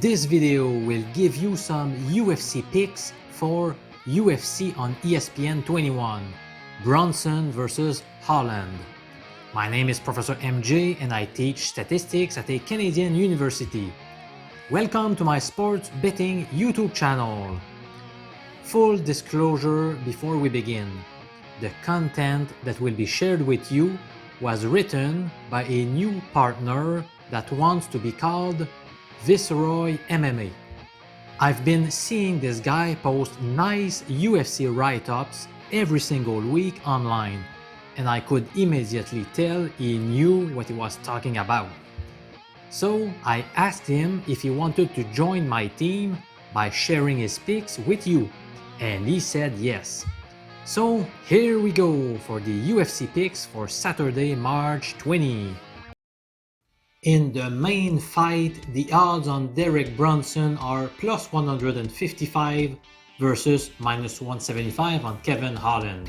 This video will give you some UFC picks for UFC on ESPN 21, Brunson versus Holland. My name is Professor MJ and I teach statistics at a Canadian university. Welcome to my sports betting YouTube channel. Full disclosure before we begin. The content that will be shared with you was written by a new partner that wants to be called Viceroy MMA. I've been seeing this guy post nice UFC write-ups every single week online, and I could immediately tell he knew what he was talking about. So I asked him if he wanted to join my team by sharing his picks with you, and he said yes. So here we go for the UFC picks for Saturday, March 20. In the main fight, the odds on Derek Brunson are plus 155 versus minus 175 on Kevin Holland.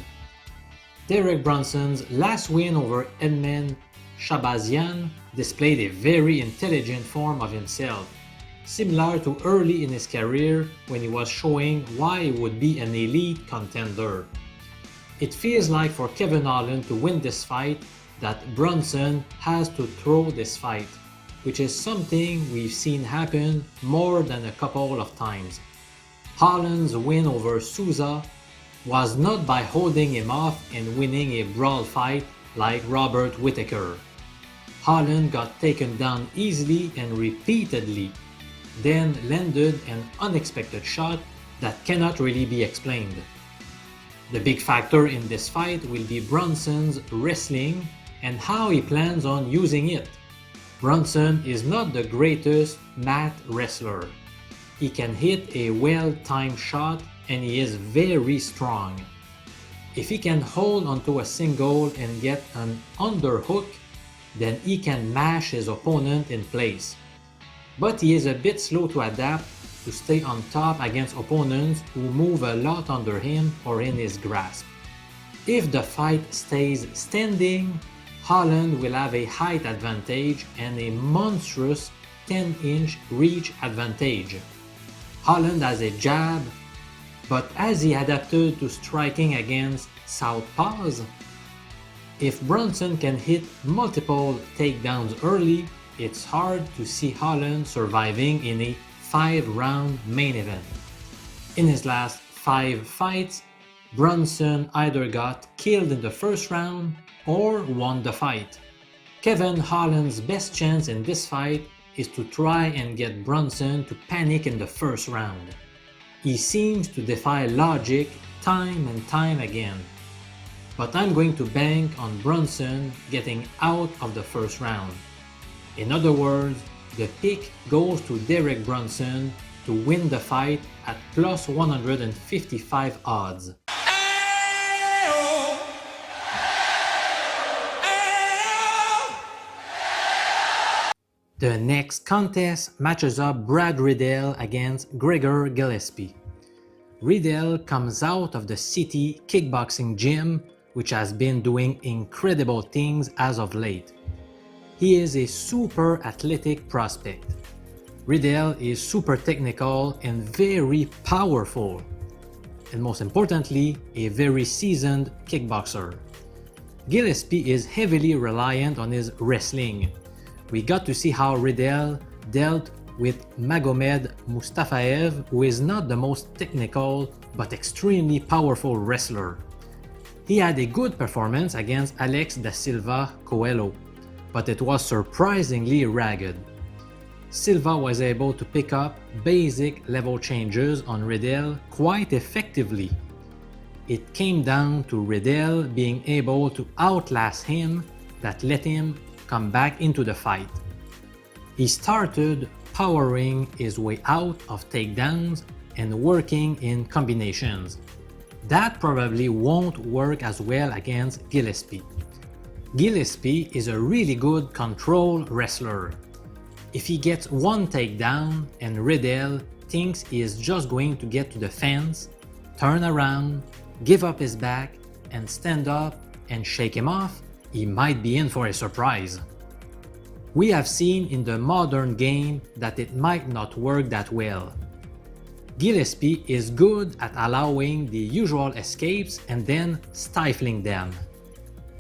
Derek Brunson's last win over Edmond Shabazian displayed a very intelligent form of himself, similar to early in his career when he was showing why he would be an elite contender. It feels like for Kevin Holland to win this fight that Brunson has to throw this fight, which is something we've seen happen more than a couple of times. Holland's win over Souza was not by holding him off and winning a brawl fight like Robert Whittaker. Holland got taken down easily and repeatedly, then landed an unexpected shot that cannot really be explained. The big factor in this fight will be Brunson's wrestling and how he plans on using it. Brunson is not the greatest mat wrestler. He can hit a well-timed shot and he is very strong. If he can hold onto a single and get an underhook, then he can mash his opponent in place. But he is a bit slow to adapt to stay on top against opponents who move a lot under him or in his grasp. If the fight stays standing, Holland will have a height advantage and a monstrous 10-inch reach advantage. Holland has a jab, but has he adapted to striking against southpaws? If Brunson can hit multiple takedowns early, it's hard to see Holland surviving in a 5-round main event. In his last 5 fights, Brunson either got killed in the first round or won the fight. Kevin Holland's best chance in this fight is to try and get Brunson to panic in the first round. He seems to defy logic time and time again. But I'm going to bank on Brunson getting out of the first round. In other words, the pick goes to Derek Brunson to win the fight at plus 155 odds. The next contest matches up Brad Riddell against Gregor Gillespie. Riddell comes out of the city kickboxing gym, which has been doing incredible things as of late. He is a super athletic prospect. Riddell is super technical and very powerful, and most importantly, a very seasoned kickboxer. Gillespie is heavily reliant on his wrestling. We got to see how Riddell dealt with Magomed Mustafaev, who is not the most technical but extremely powerful wrestler. He had a good performance against Alex da Silva Coelho, but it was surprisingly ragged. Silva was able to pick up basic level changes on Riddell quite effectively. It came down to Riddell being able to outlast him that let him come back into the fight. He started powering his way out of takedowns and working in combinations. That probably won't work as well against Gillespie. Gillespie is a really good control wrestler. If he gets one takedown and Riddell thinks he is just going to get to the fence, turn around, give up his back, and stand up and shake him off, he might be in for a surprise. We have seen in the modern game that it might not work that well. Gillespie is good at allowing the usual escapes and then stifling them.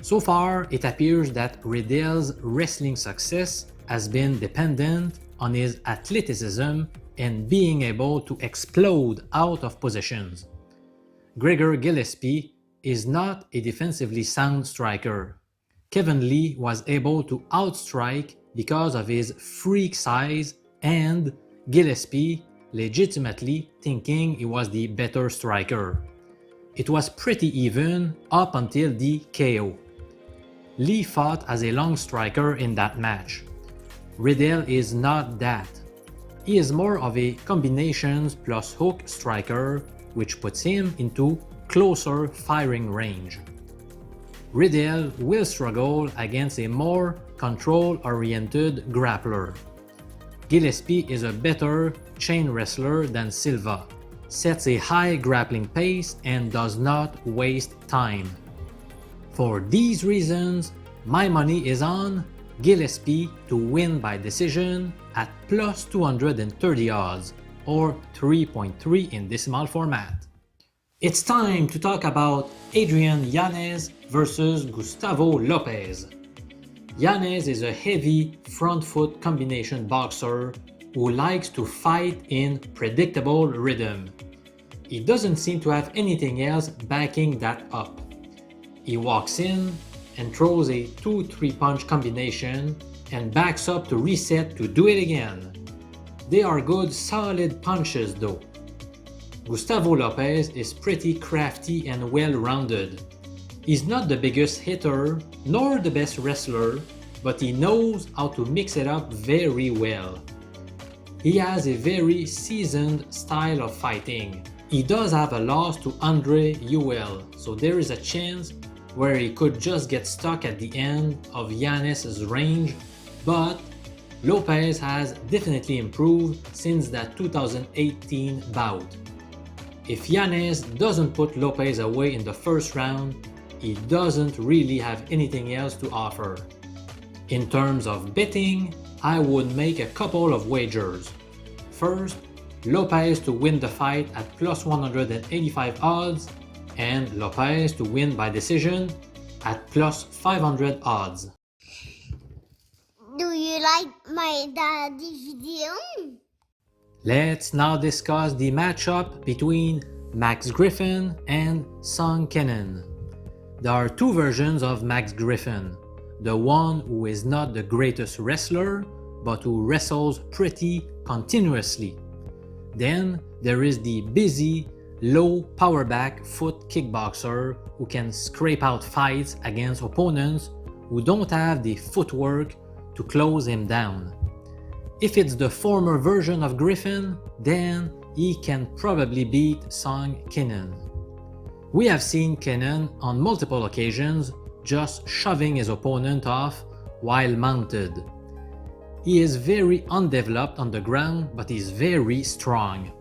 So far, it appears that Riddell's wrestling success has been dependent on his athleticism and being able to explode out of positions. Gregor Gillespie is not a defensively sound striker. Kevin Lee was able to outstrike because of his freak size and Gillespie legitimately thinking he was the better striker. It was pretty even up until the KO. Lee fought as a long striker in that match. Riddell is not that. He is more of a combinations plus hook striker, which puts him into closer firing range. Riddell will struggle against a more control-oriented grappler. Gillespie is a better chain wrestler than Silva, sets a high grappling pace and does not waste time. For these reasons, my money is on Gillespie to win by decision at plus 230 odds, or 3.3 in decimal format. It's time to talk about Adrian Yanez versus Gustavo Lopez. Yanez is a heavy front foot combination boxer who likes to fight in predictable rhythm. He doesn't seem to have anything else backing that up. He walks in and throws a 2-3 punch combination and backs up to reset to do it again. They are good solid punches though. Gustavo Lopez is pretty crafty and well-rounded. He's not the biggest hitter nor the best wrestler, but he knows how to mix it up very well. He has a very seasoned style of fighting. He does have a loss to Andre Ewell, so there is a chance where he could just get stuck at the end of Yanez's range, but Lopez has definitely improved since that 2018 bout. If Yanez doesn't put Lopez away in the first round, he doesn't really have anything else to offer. In terms of betting, I would make a couple of wagers. First, Lopez to win the fight at plus 185 odds, and Lopez to win by decision at plus 500 odds. Do you like my daddy's video? Let's now discuss the matchup between Max Griffin and Kenan. There are two versions of Max Griffin. The one who is not the greatest wrestler, but who wrestles pretty continuously. Then there is the busy, low power back foot kickboxer who can scrape out fights against opponents who don't have the footwork to close him down. If it's the former version of Griffin, then he can probably beat Kenan. We have seen Kenan on multiple occasions just shoving his opponent off while mounted. He is very undeveloped on the ground, but he's very strong.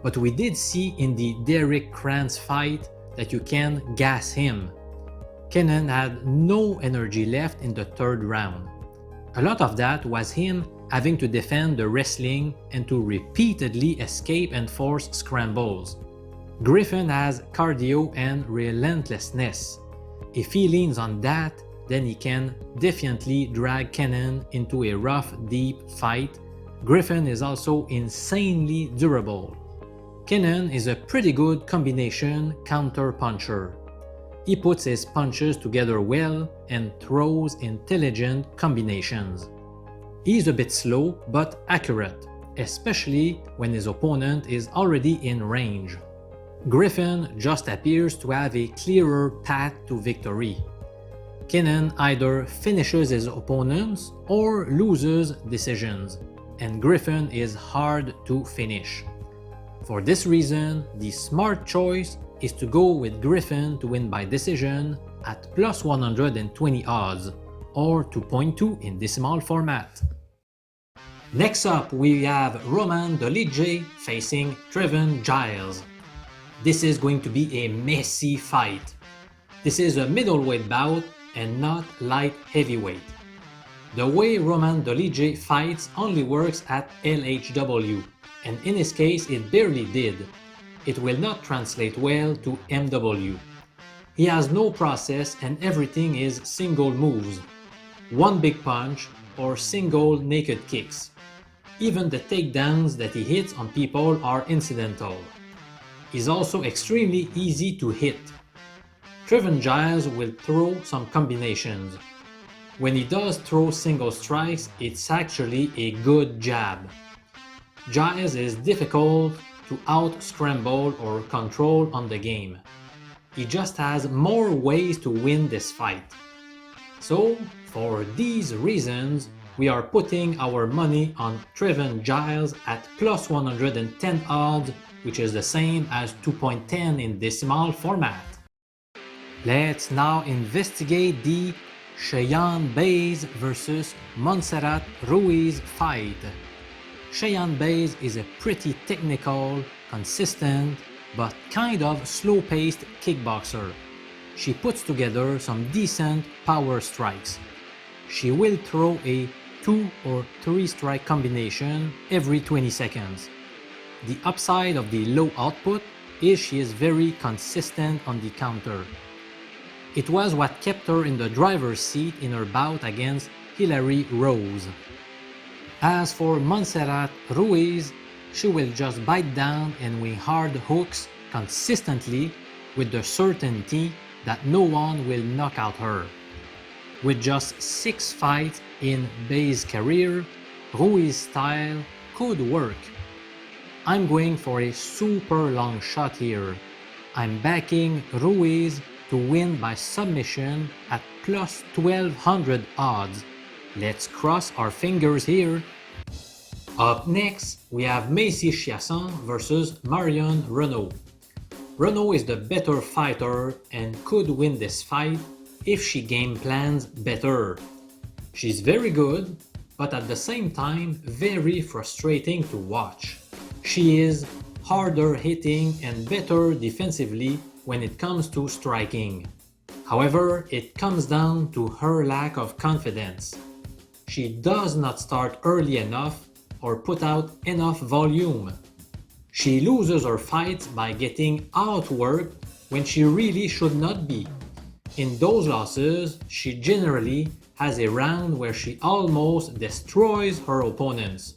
But we did see in the Derek Kranz fight that you can gas him. Kenan had no energy left in the third round. A lot of that was him having to defend the wrestling and to repeatedly escape and force scrambles. Griffin has cardio and relentlessness. If he leans on that, then he can definitely drag Kenan into a rough, deep fight. Griffin is also insanely durable. Kenan is a pretty good combination counter puncher. He puts his punches together well and throws intelligent combinations. He's a bit slow but accurate, especially when his opponent is already in range. Griffin just appears to have a clearer path to victory. Kenan either finishes his opponents or loses decisions, and Griffin is hard to finish. For this reason, the smart choice is to go with Griffin to win by decision at plus 120 odds, or 2.2 in decimal format. Next up, we have Dolidze facing Trevin Giles. This is going to be a messy fight. This is a middleweight bout and not light heavyweight. The way Roman Dolidze fights only works at LHW, and in his case it barely did. It will not translate well to MW. He has no process and everything is single moves. One big punch or single naked kicks. Even the takedowns that he hits on people are incidental. He's also extremely easy to hit. Trevin Giles will throw some combinations. When he does throw single strikes, it's actually a good jab. Giles is difficult to out-scramble or control on the game. He just has more ways to win this fight. So, for these reasons, we are putting our money on Trevin Giles at plus 110 odds, which is the same as 2.10 in decimal format. Let's now investigate the Cheyanne versus Montserrat Ruiz fight. Cheyanne is a pretty technical, consistent, but kind of slow-paced kickboxer. She puts together some decent power strikes. She will throw a 2 or 3 strike combination every 20 seconds. The upside of the low output is she is very consistent on the counter. It was what kept her in the driver's seat in her bout against Hillary Rose. As for Montserrat Ruiz, she will just bite down and wing hard hooks consistently with the certainty that no one will knock out her. With just 6 fights in Bay's career, Ruiz's style could work. I'm going for a super long shot here. I'm backing Ruiz to win by submission at plus 1200 odds. Let's cross our fingers here. Up next, we have Macy Chiasson versus Marion Reneau. Reneau is the better fighter and could win this fight if she game plans better. She's very good, but at the same time very frustrating to watch. She is harder hitting and better defensively when it comes to striking. However, it comes down to her lack of confidence. She does not start early enough or put out enough volume. She loses her fights by getting outworked when she really should not be. In those losses, she generally has a round where she almost destroys her opponents.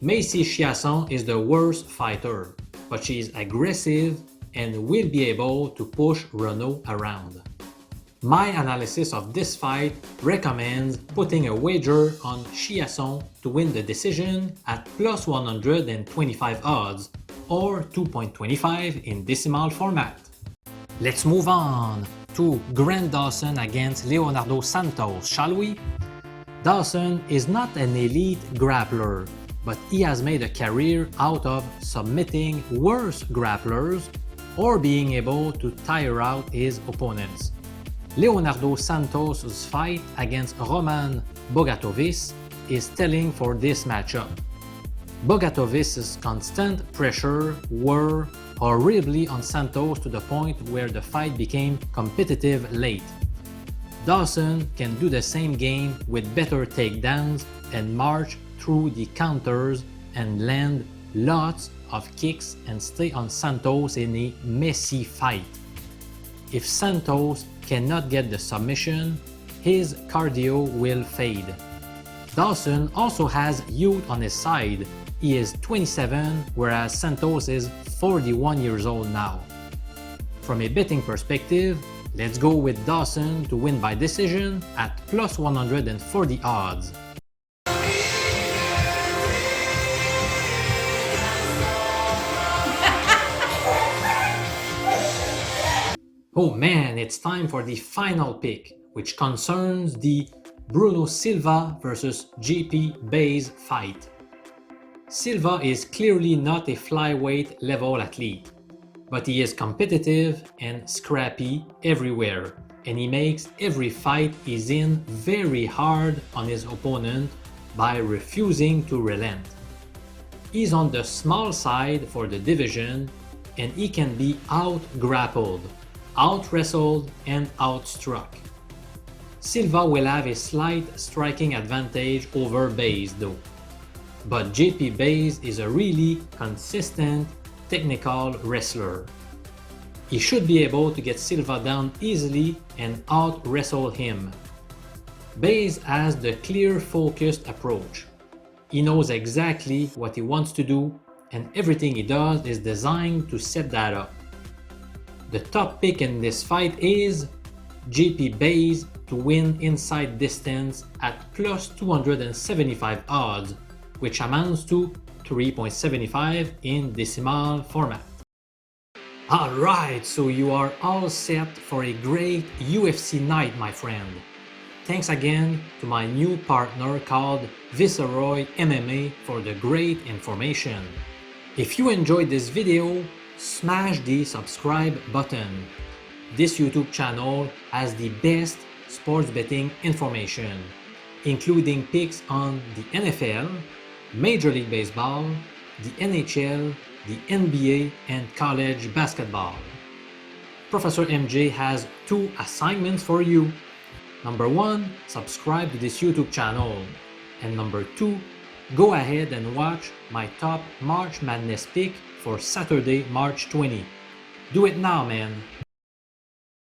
Macy Chiasson is the worst fighter, but she is aggressive and will be able to push Reneau around. My analysis of this fight recommends putting a wager on Chiasson to win the decision at plus 125 odds, or 2.25 in decimal format. Let's move on to Grant Dawson against Leonardo Santos, shall we? Dawson is not an elite grappler, but he has made a career out of submitting worse grapplers or being able to tire out his opponents. Leonardo Santos' fight against Roman Bogatovic is telling for this matchup. Bogatovic's constant pressure wore horribly on Santos to the point where the fight became competitive late. Dawson can do the same game with better takedowns and march through the counters and land lots of kicks and stay on Santos in a messy fight. If Santos cannot get the submission, his cardio will fade. Dawson also has youth on his side. He is 27, whereas Santos is 41 years old now. From a betting perspective, let's go with Dawson to win by decision at plus 140 odds. Oh man, it's time for the final pick, which concerns the Bruno Silva versus JP Bay's fight. Silva is clearly not a flyweight level athlete, but he is competitive and scrappy everywhere, and he makes every fight he's in very hard on his opponent by refusing to relent. He's on the small side for the division, and he can be out-grappled, out-wrestled, and out-struck. Silva will have a slight striking advantage over Baze though. But JP Baze is a really consistent, technical wrestler. He should be able to get Silva down easily and out-wrestle him. Baze has the clear, focused approach. He knows exactly what he wants to do, and everything he does is designed to set that up. The top pick in this fight is JP Baze to win inside distance at plus 275 odds, which amounts to 3.75 in decimal format. Alright, so you are all set for a great UFC night, my friend. Thanks again to my new partner called Viceroy MMA for the great information. If you enjoyed this video, smash the subscribe button. This YouTube channel has the best sports betting information, including picks on the NFL, Major League Baseball, the NHL, the NBA, and college basketball. Professor MJ has 2 assignments for you. Number 1, subscribe to this YouTube channel. And number 2, go ahead and watch my top March Madness pick for Saturday, March 20. Do it now, man.